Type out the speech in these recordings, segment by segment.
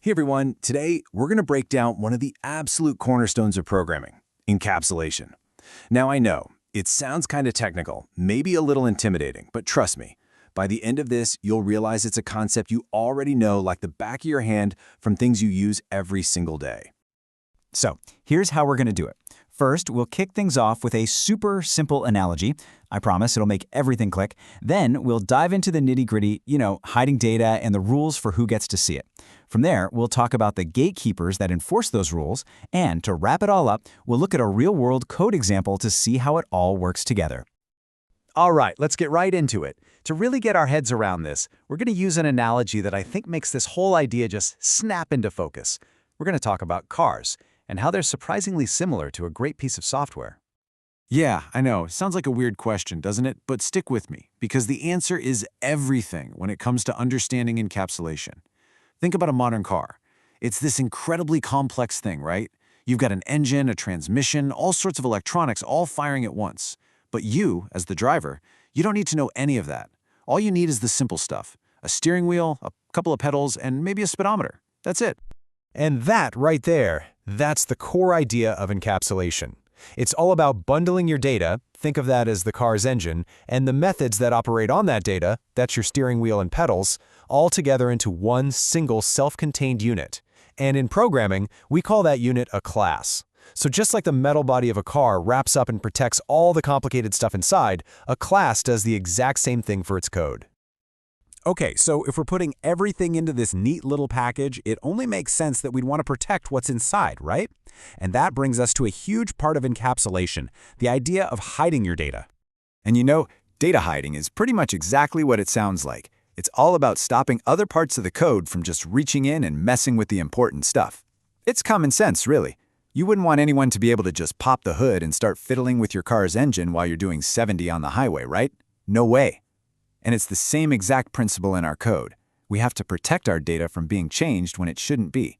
Hey everyone, today we're going to break down one of the absolute cornerstones of programming, encapsulation. Now I know, it sounds kind of technical, maybe a little intimidating, but trust me, by the end of this, you'll realize it's a concept you already know like the back of your hand from things you use every single day. So here's how we're going to do it. First, we'll kick things off with a super simple analogy. I promise it'll make everything click. Then we'll dive into the nitty-gritty, hiding data and the rules for who gets to see it. From there, we'll talk about the gatekeepers that enforce those rules. And to wrap it all up, we'll look at a real-world code example to see how it all works together. All right, let's get right into it. To really get our heads around this, we're going to use an analogy that I think makes this whole idea just snap into focus. We're going to talk about cars and how they're surprisingly similar to a great piece of software. Yeah, I know, sounds like a weird question, doesn't it? But stick with me, because the answer is everything when it comes to understanding encapsulation. Think about a modern car. It's this incredibly complex thing, right? You've got an engine, a transmission, all sorts of electronics all firing at once. But you, as the driver, you don't need to know any of that. All you need is the simple stuff. A steering wheel, a couple of pedals, and maybe a speedometer. That's it. And that right there, that's the core idea of encapsulation. It's all about bundling your data, think of that as the car's engine, and the methods that operate on that data, that's your steering wheel and pedals, all together into one single self-contained unit. And in programming, we call that unit a class. So just like the metal body of a car wraps up and protects all the complicated stuff inside, a class does the exact same thing for its code. Okay, so if we're putting everything into this neat little package, it only makes sense that we'd want to protect what's inside, right? And that brings us to a huge part of encapsulation, the idea of hiding your data. And data hiding is pretty much exactly what it sounds like. It's all about stopping other parts of the code from just reaching in and messing with the important stuff. It's common sense, really. You wouldn't want anyone to be able to just pop the hood and start fiddling with your car's engine while you're doing 70 on the highway, right? No way. And it's the same exact principle in our code. We have to protect our data from being changed when it shouldn't be.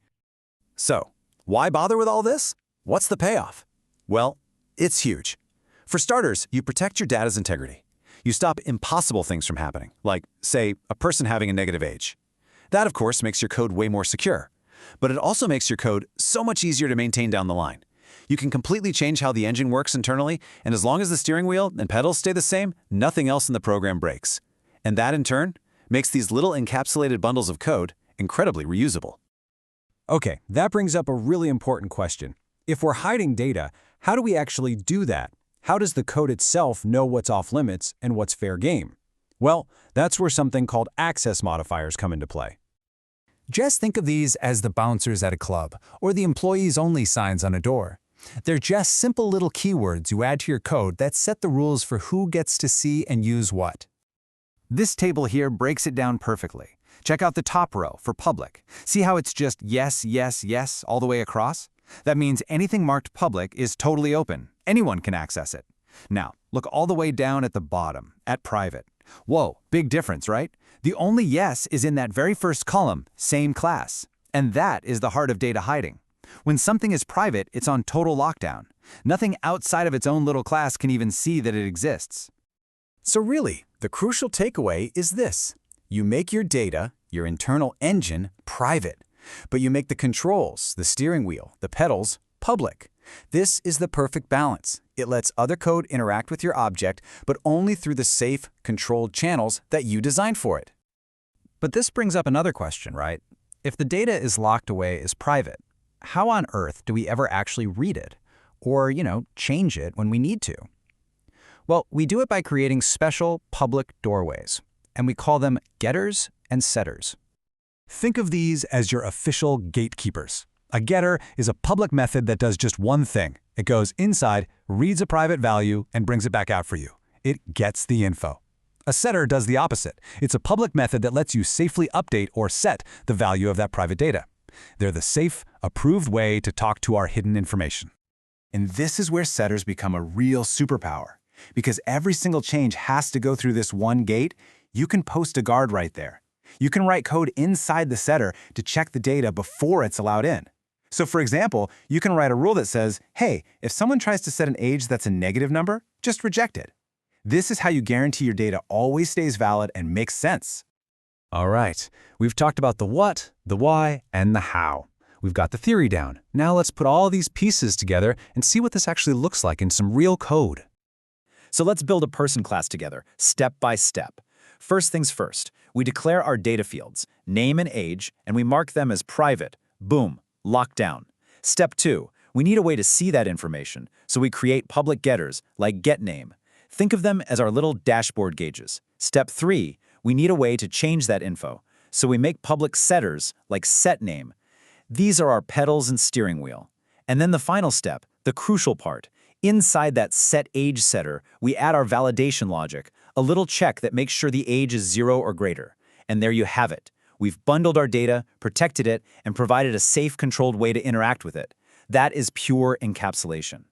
So, why bother with all this? What's the payoff? Well, it's huge. For starters, you protect your data's integrity. You stop impossible things from happening, like, say, a person having a negative age. That, of course, makes your code way more secure. But it also makes your code so much easier to maintain down the line. You can completely change how the engine works internally, and as long as the steering wheel and pedals stay the same, nothing else in the program breaks. And that, in turn, makes these little encapsulated bundles of code incredibly reusable. Okay, that brings up a really important question. If we're hiding data, how do we actually do that? How does the code itself know what's off-limits and what's fair game? Well, that's where something called access modifiers come into play. Just think of these as the bouncers at a club, or the employees-only signs on a door. They're just simple little keywords you add to your code that set the rules for who gets to see and use what. This table here breaks it down perfectly. Check out the top row for public. See how it's just yes, yes, yes all the way across? That means anything marked public is totally open. Anyone can access it. Now, look all the way down at the bottom, at private. Whoa, big difference, right? The only yes is in that very first column, same class. And that is the heart of data hiding. When something is private, it's on total lockdown. Nothing outside of its own little class can even see that it exists. So really, the crucial takeaway is this. You make your data, your internal engine, private. But you make the controls, the steering wheel, the pedals, public. This is the perfect balance. It lets other code interact with your object, but only through the safe, controlled channels that you designed for it. But this brings up another question, right? If the data is locked away as private, how on earth do we ever actually read it? Or, change it when we need to? Well, we do it by creating special public doorways, and we call them getters and setters. Think of these as your official gatekeepers. A getter is a public method that does just one thing. It goes inside, reads a private value, and brings it back out for you. It gets the info. A setter does the opposite. It's a public method that lets you safely update or set the value of that private data. They're the safe, approved way to talk to our hidden information. And this is where setters become a real superpower. Because every single change has to go through this one gate, you can post a guard right there. You can write code inside the setter to check the data before it's allowed in. So for example, you can write a rule that says, hey, if someone tries to set an age that's a negative number, just reject it. This is how you guarantee your data always stays valid and makes sense. All right, we've talked about the what, the why, and the how. We've got the theory down. Now let's put all these pieces together and see what this actually looks like in some real code. So let's build a person class together, step by step. First things first, we declare our data fields, name and age, and we mark them as private. Boom, locked down. Step 2, we need a way to see that information, so we create public getters like getName. Think of them as our little dashboard gauges. Step 3, we need a way to change that info, so we make public setters like setName. These are our pedals and steering wheel. And then the final step, the crucial part. Inside that setAge setter, we add our validation logic, a little check that makes sure the age is 0 or greater. And there you have it. We've bundled our data, protected it, and provided a safe, controlled way to interact with it. That is pure encapsulation.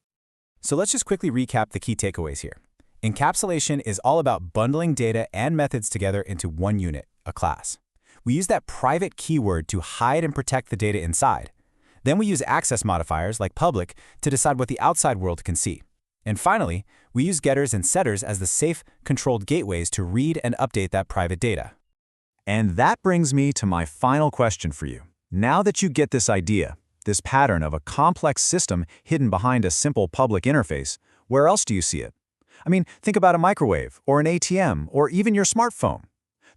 So let's just quickly recap the key takeaways here. Encapsulation is all about bundling data and methods together into one unit, a class. We use that private keyword to hide and protect the data inside. Then we use access modifiers like public to decide what the outside world can see. And finally, we use getters and setters as the safe, controlled gateways to read and update that private data. And that brings me to my final question for you. Now that you get this idea, this pattern of a complex system hidden behind a simple public interface, where else do you see it? I mean, think about a microwave, or an ATM, or even your smartphone.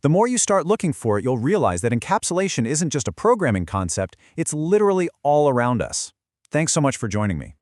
The more you start looking for it, you'll realize that encapsulation isn't just a programming concept, it's literally all around us. Thanks so much for joining me.